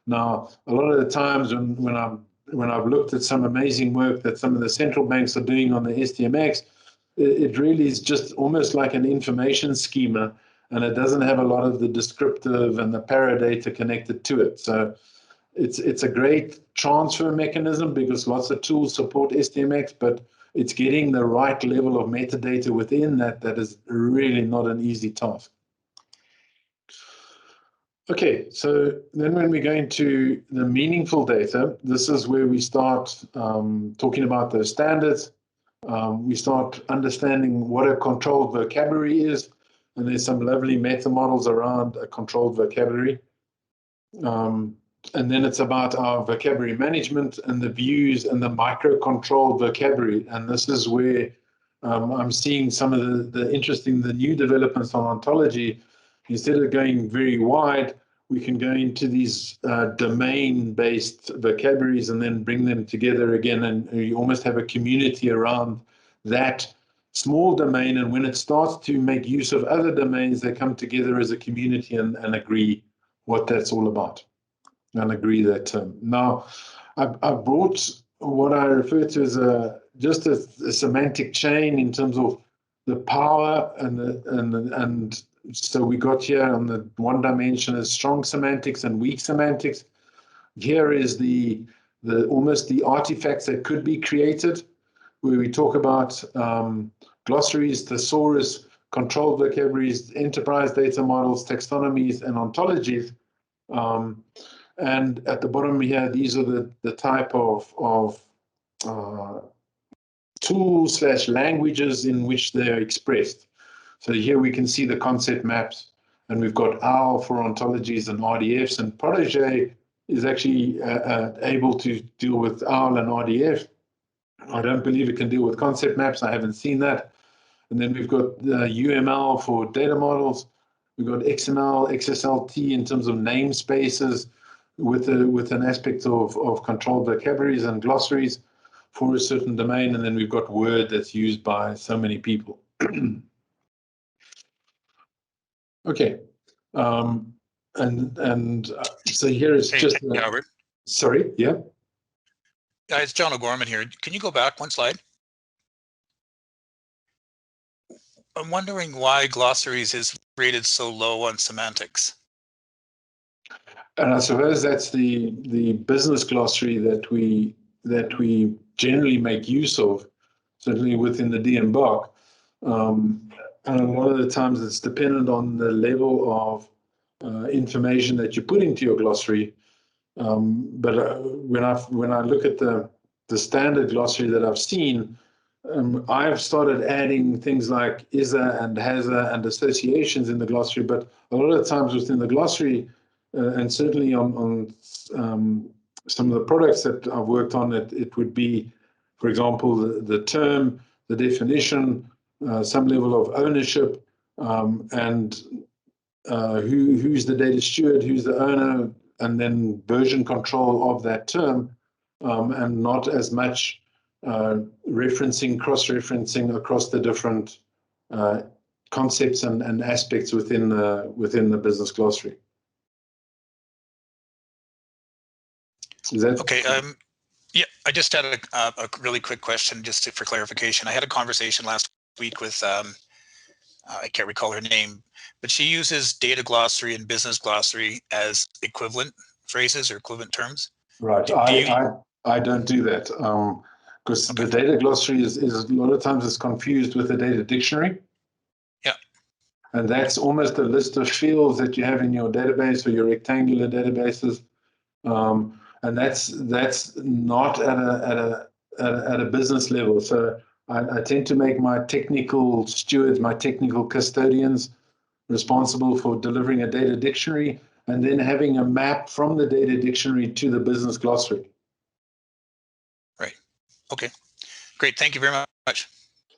S2: Now, a lot of the times when I've looked at some amazing work that some of the central banks are doing on the SDMX, it really is just almost like an information schema, and it doesn't have a lot of the descriptive and the paradata connected to it. So it's a great transfer mechanism because lots of tools support SDMX, but it's getting the right level of metadata within that is really not an easy task. Okay, so then when we go into the meaningful data, this is where we start talking about those standards. We start understanding what a controlled vocabulary is, and there's some lovely meta models around a controlled vocabulary. And then it's about our vocabulary management and the views and the micro-controlled vocabulary. And this is where I'm seeing some of the new developments on ontology. Instead of going very wide, we can go into these domain-based vocabularies and then bring them together again, and you almost have a community around that small domain. And when it starts to make use of other domains, they come together as a community and agree what that's all about and agree that term. Now, I've brought what I refer to as just a semantic chain in terms of the power and so we got here on the one dimension is strong semantics and weak semantics. Here is the almost the artifacts that could be created, where we talk about glossaries, thesaurus, controlled vocabularies, enterprise data models, taxonomies, and ontologies. And at the bottom here, these are the type of tools / languages in which they're expressed. So here we can see the concept maps, and we've got OWL for ontologies and RDFs, and Protégé is actually able to deal with OWL and RDF. I don't believe it can deal with concept maps. I haven't seen that. And then we've got UML for data models. We've got XML, XSLT in terms of namespaces with an aspect of controlled vocabularies and glossaries for a certain domain. And then we've got Word that's used by so many people. Okay. So here is just
S7: Albert.
S2: Sorry, yeah.
S7: It's John O'Gorman here. Can you go back one slide? I'm wondering why glossaries is rated so low on semantics.
S2: And I suppose that's the business glossary that we generally make use of, certainly within the DMBOK. And a lot of the times it's dependent on the level of information that you put into your glossary. But when I look at the the standard glossary that I've seen, I've started adding things like is-a and has-a and associations in the glossary, but a lot of times within the glossary, and certainly on some of the products that I've worked on, it would be, for example, the term, the definition, some level of ownership, and who's the data steward, who's the owner, and then version control of that term, and not as much referencing, cross-referencing across the different concepts and aspects within the business glossary. Is that
S7: okay? Yeah, I just had a really quick question just for clarification. I had a conversation last week with I can't recall her name, but she uses data glossary and business glossary as equivalent phrases or equivalent terms.
S2: Right. I don't do that, because the data glossary is a lot of times it's confused with the data dictionary.
S7: Yeah.
S2: And that's almost a list of fields that you have in your database or your rectangular databases. And that's not at a business level. So I tend to make my technical stewards, my technical custodians, responsible for delivering a data dictionary and then having a map from the data dictionary to the business glossary.
S7: Right. Okay. Great. Thank you very much.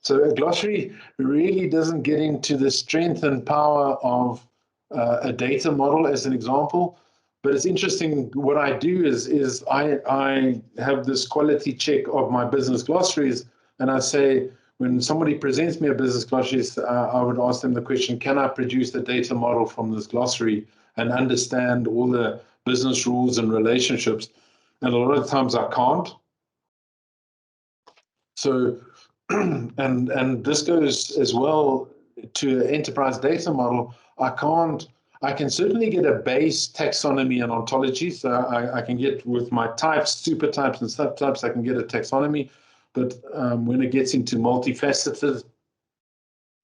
S2: So a glossary really doesn't get into the strength and power of a data model, as an example. But it's interesting. What I do is I have this quality check of my business glossaries, and I say, when somebody presents me a business glossary, I would ask them the question, can I produce the data model from this glossary and understand all the business rules and relationships? And a lot of times I can't. So, and this goes as well to an enterprise data model. I can certainly get a base taxonomy and ontology. So I can get, with my types, super types and subtypes, I can get a taxonomy. But when it gets into multifaceted,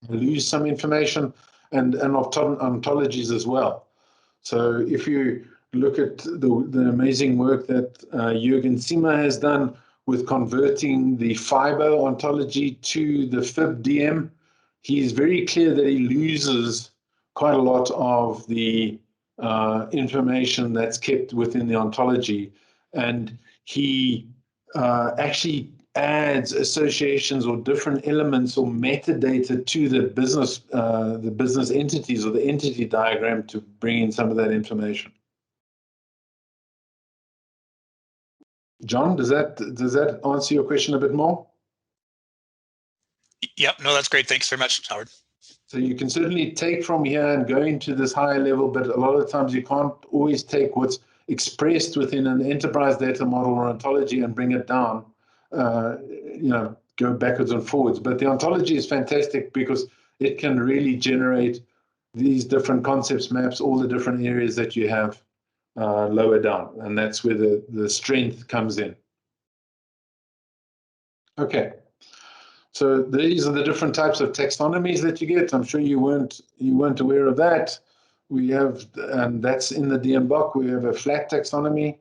S2: I lose some information, and ontologies as well. So if you look at the amazing work that Jürgen Zimmer has done with converting the FIBO ontology to the FIBDM, he's very clear that he loses quite a lot of the information that's kept within the ontology. And he actually adds associations or different elements or metadata to the business entities or the entity diagram to bring in some of that information. John, does that answer your question a bit more?
S7: Yep. No, that's great. Thanks very much, Howard.
S2: So you can certainly take from here and go into this higher level, but a lot of the times you can't always take what's expressed within an enterprise data model or ontology and bring it down. Go backwards and forwards. But the ontology is fantastic because it can really generate these different concepts, maps, all the different areas that you have lower down. And that's where the strength comes in. Okay. So these are the different types of taxonomies that you get. I'm sure you weren't aware of that. We have, and that's in the DMBOK, we have a flat taxonomy,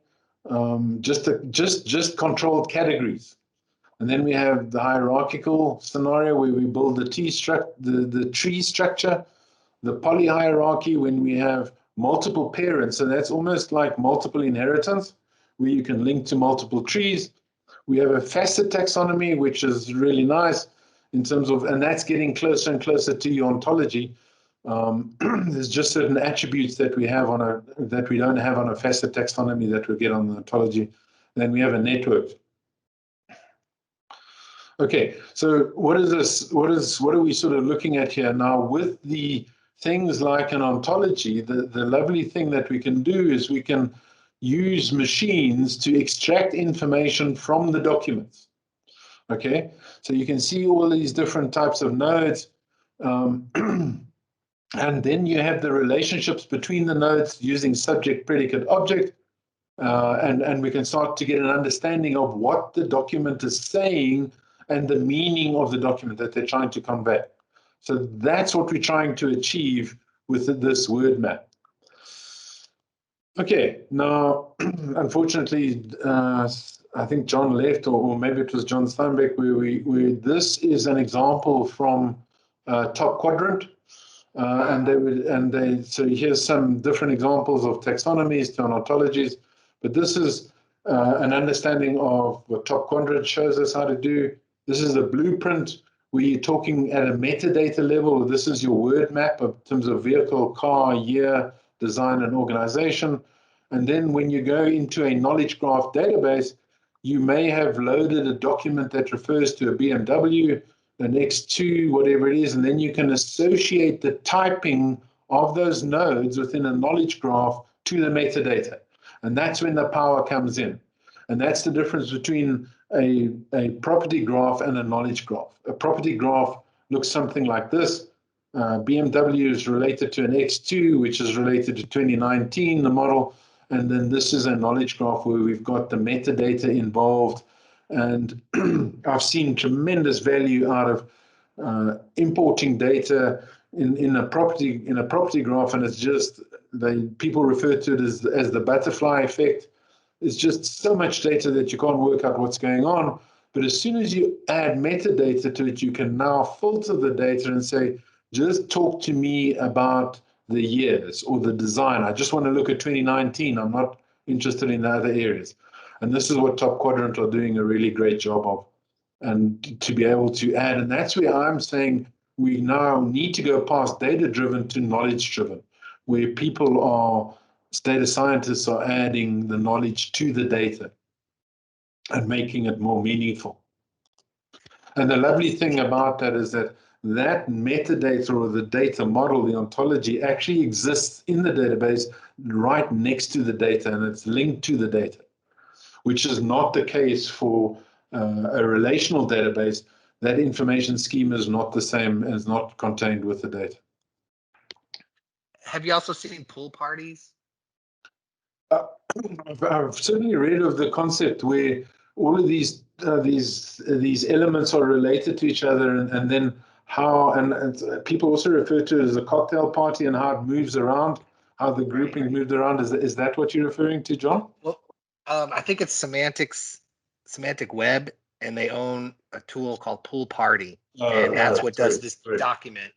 S2: just controlled categories. And then we have the hierarchical scenario where we build the tree structure, the polyhierarchy when we have multiple parents. So that's almost like multiple inheritance, where you can link to multiple trees. We have a facet taxonomy, which is really nice in terms of, and that's getting closer and closer to your ontology. There's just certain attributes that we have that we don't have on a facet taxonomy that we get on the ontology. Then we have a network. Okay, so what is this? What are we sort of looking at here now with the things like an ontology? The lovely thing that we can do is we can use machines to extract information from the documents. Okay, so you can see all these different types of nodes, and then you have the relationships between the nodes using subject, predicate, object, and we can start to get an understanding of what the document is saying and the meaning of the document that they're trying to convey. So that's what we're trying to achieve with this word map. Okay, now, unfortunately, I think John left, or maybe it was John Steinbeck, where this is an example from top quadrant. So here's some different examples of taxonomies to ontologies, but this is an understanding of what top quadrant shows us how to do. This is a blueprint where you're talking at a metadata level. This is your word map in terms of vehicle, car, year, design, and organization. And then when you go into a knowledge graph database, you may have loaded a document that refers to a BMW, an X2, whatever it is, and then you can associate the typing of those nodes within a knowledge graph to the metadata. And that's when the power comes in. And that's the difference between a property graph and a knowledge graph. A property graph looks something like this. BMW is related to an X2, which is related to 2019, the model. And then this is a knowledge graph where we've got the metadata involved. And I've seen tremendous value out of importing data in a property graph, and it's just people refer to it as the butterfly effect. It's just so much data that you can't work out what's going on. But as soon as you add metadata to it, you can now filter the data and say, just talk to me about the years or the design. I just want to look at 2019. I'm not interested in the other areas. And this is what Top Quadrant are doing a really great job of, and to be able to add. And that's where I'm saying we now need to go past data-driven to knowledge-driven, where people are, data scientists are adding the knowledge to the data and making it more meaningful. And the lovely thing about that is that metadata or the data model, the ontology, actually exists in the database right next to the data, and it's linked to the data, which is not the case for a relational database. That information scheme is not the same, and is not contained with the data.
S6: Have you also seen pool parties?
S2: I've certainly read of the concept where all of these elements are related to each other, and then how, and people also refer to it as a cocktail party and how it moves around, how the grouping moved around. Is that what you're referring to, John?
S6: Well, I think it's Semantic Web, and they own a tool called Pool Party, and that's what does this document.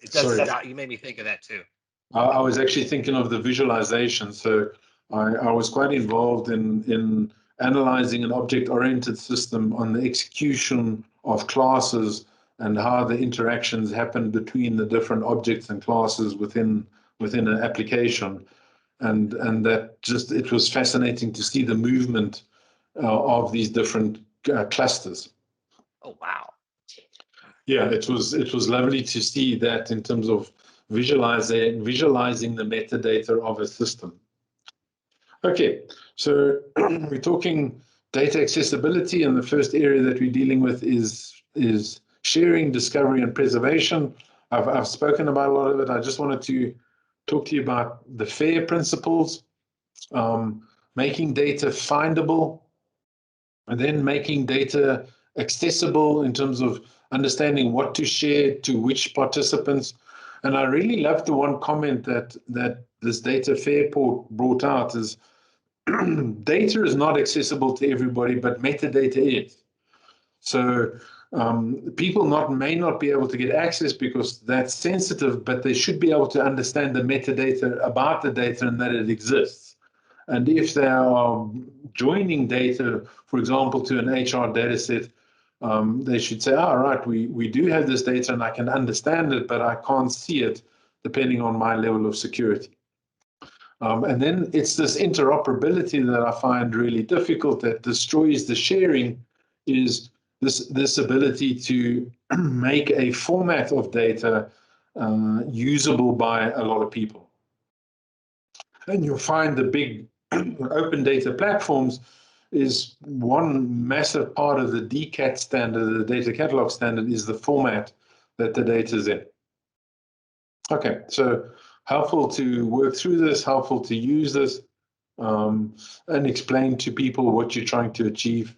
S6: It does. You made me think of that too.
S2: I was actually thinking of the visualization. So I was quite involved in analyzing an object-oriented system on the execution of classes and how the interactions happen between the different objects and classes within an application. And that just, it was fascinating to see the movement of these different clusters.
S6: Oh, wow.
S2: Yeah, it was lovely to see that in terms of visualizing the metadata of a system. Okay, so we're talking data accessibility, and the first area that we're dealing with is sharing, discovery, and preservation. I've spoken about a lot of it. I just wanted to talk to you about the FAIR principles, making data findable, and then making data accessible in terms of understanding what to share to which participants. And I really loved the one comment that this data FAIR brought out is data is not accessible to everybody, but metadata is. So people may not be able to get access because that's sensitive, but they should be able to understand the metadata about the data and that it exists. And if they are joining data, for example, to an HR data set, they should say, right, we do have this data and I can understand it, but I can't see it depending on my level of security. And then it's this interoperability that I find really difficult, that destroys the sharing, is this ability to make a format of data usable by a lot of people. And you'll find the big open data platforms is one massive part of the DCAT standard, the data catalog standard, is the format that the data is in. Okay, so helpful to work through this, helpful to use this, and explain to people what you're trying to achieve.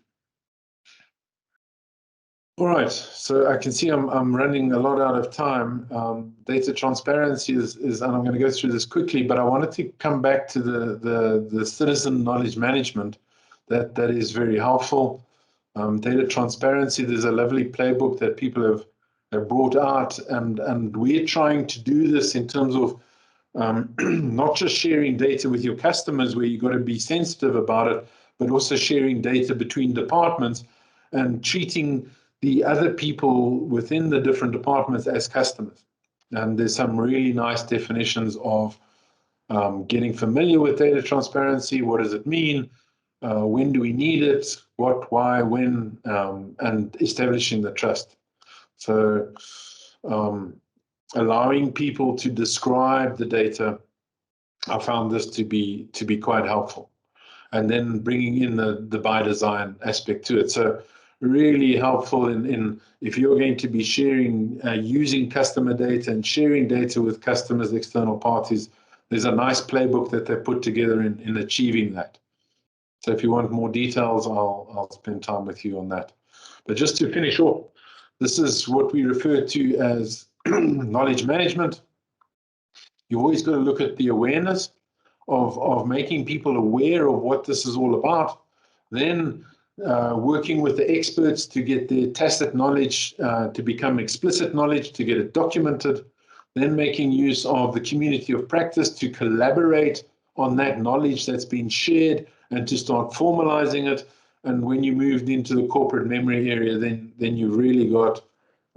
S2: All right, so I can see I'm running a lot out of time. Data transparency is, and I'm going to go through this quickly, but I wanted to come back to the citizen knowledge management that is very helpful. Data transparency, there's a lovely playbook that people have brought out, and we're trying to do this in terms of not just sharing data with your customers where you've got to be sensitive about it, but also sharing data between departments and treating the other people within the different departments as customers. And there's some really nice definitions of getting familiar with data transparency. What does it mean? When do we need it? What, why, when, and establishing the trust. So allowing people to describe the data, I found this to be quite helpful. And then bringing in the by design aspect to it. So really helpful in if you're going to be sharing, using customer data and sharing data with customers, external parties, there's a nice playbook that they put together in achieving that. So if you want more details, I'll spend time with you on that. But just to finish off, this is what we refer to as knowledge management. You've always got to look at the awareness of making people aware of what this is all about, then working with the experts to get their tacit knowledge to become explicit knowledge, to get it documented, then making use of the community of practice to collaborate on that knowledge that's been shared and to start formalizing it. And when you moved into the corporate memory area, then you've really got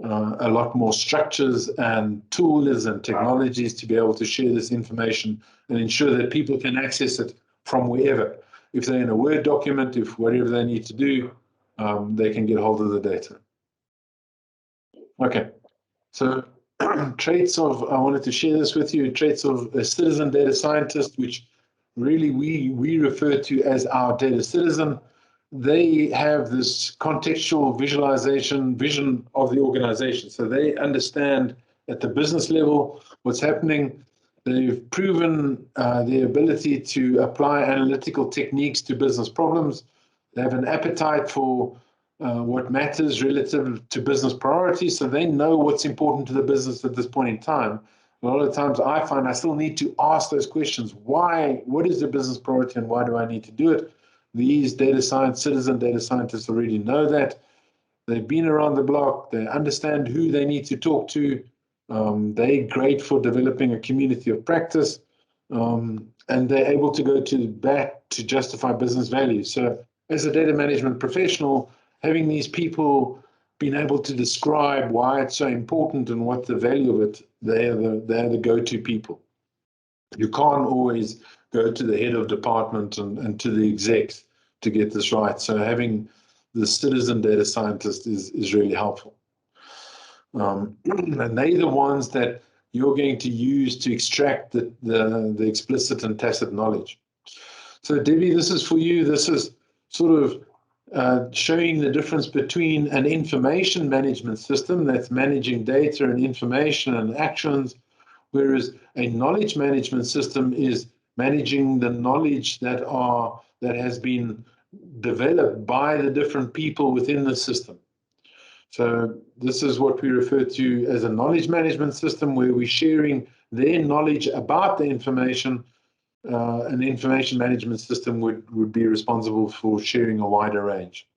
S2: a lot more structures and tools and technologies to be able to share this information and ensure that people can access it from wherever. If they're in a Word document, if whatever they need to do, they can get hold of the data. Okay, so traits of, I wanted to share this with you, traits of a citizen data scientist, which really we refer to as our data citizen. They have this contextual visualization vision of the organization. So they understand at the business level what's happening. They've proven their ability to apply analytical techniques to business problems. They have an appetite for what matters relative to business priorities. So they know what's important to the business at this point in time. A lot of times I find I still need to ask those questions. Why? What is the business priority and why do I need to do it? These citizen data scientists already know that. They've been around the block. They understand who they need to talk to. They're great for developing a community of practice. And they're able to go to bat to justify business value. So as a data management professional, having these people being able to describe why it's so important and what the value of it, they're the go-to people. You can't always go to the head of department and to the execs to get this right. So having the citizen data scientist is really helpful. And they're the ones that you're going to use to extract the explicit and tacit knowledge. So Debbie, this is for you. This is sort of showing the difference between an information management system that's managing data and information and actions, whereas a knowledge management system is managing the knowledge that has been developed by the different people within the system. So this is what we refer to as a knowledge management system, where we're sharing their knowledge about the information. An information management system would be responsible for sharing a wider range.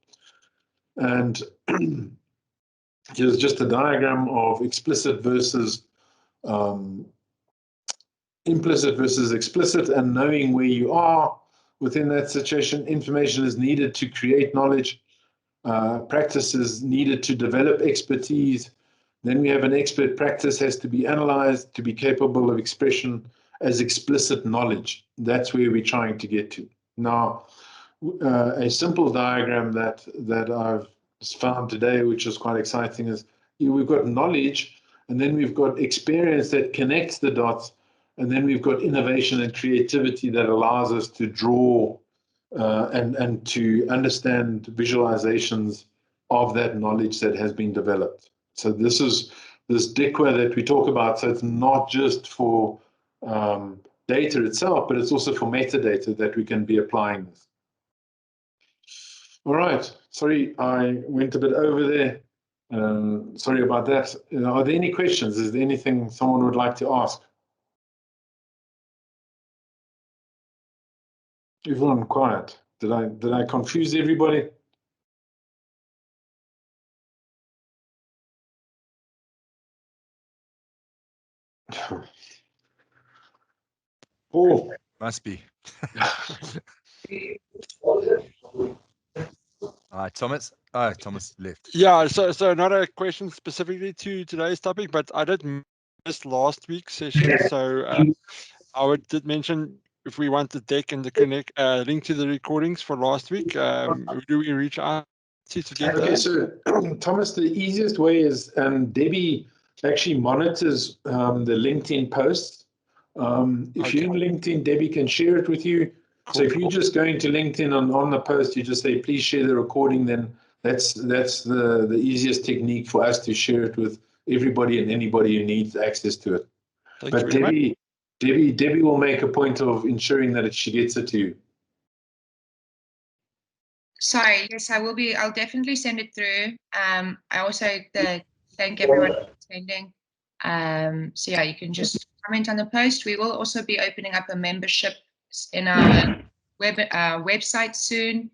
S2: And here's just a diagram of implicit versus explicit, and knowing where you are within that situation. Information is needed to create knowledge. Practice is needed to develop expertise. Then we have an expert practice has to be analyzed to be capable of expression as explicit knowledge. That's where we're trying to get to. Now, a simple diagram that I've found today, which is quite exciting, is we've got knowledge, and then we've got experience that connects the dots, and then we've got innovation and creativity that allows us to draw and to understand visualizations of that knowledge that has been developed. So this is this DICWA that we talk about. So it's not just for data itself, but it's also for metadata that we can be applying this. All right. Sorry, I went a bit over there. Sorry about that. Are there any questions? Is there anything someone would like to ask? Everyone quiet. Did I confuse everybody? Oh,
S1: Must be. All right, Thomas. Oh, Thomas left.
S4: Yeah, so not a question specifically to today's topic, but I did miss last week's session. So did mention if we want the deck and the connect link to the recordings for last week, who do we reach out to get
S2: okay,
S4: those?
S2: so Thomas, the easiest way is Debbie actually monitors the LinkedIn posts. If you're in LinkedIn, Debbie can share it with you. So if you're just going to LinkedIn on the post, you just say, please share the recording, then that's the easiest technique for us to share it with everybody and anybody who needs access to it. But Debbie will make a point of ensuring that she gets it to you.
S5: Sorry, yes, I'll definitely send it through. I also thank everyone for attending. So yeah, you can just comment on the post. We will also be opening up a membership in our website soon,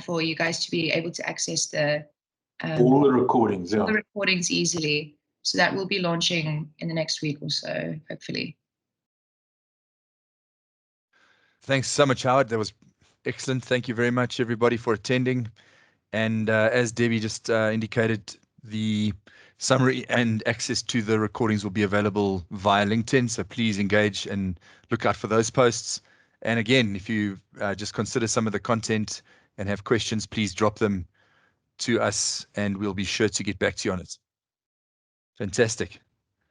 S5: for you guys to be able to access
S2: all the recordings,
S5: all the recordings easily. So that will be launching in the next week or so, hopefully.
S1: Thanks so much, Howard. That was excellent. Thank you very much, everybody, for attending. And as Debbie just indicated, the summary and access to the recordings will be available via LinkedIn. So please engage and look out for those posts. And again, if you just consider some of the content and have questions, please drop them to us and we'll be sure to get back to you on it. Fantastic.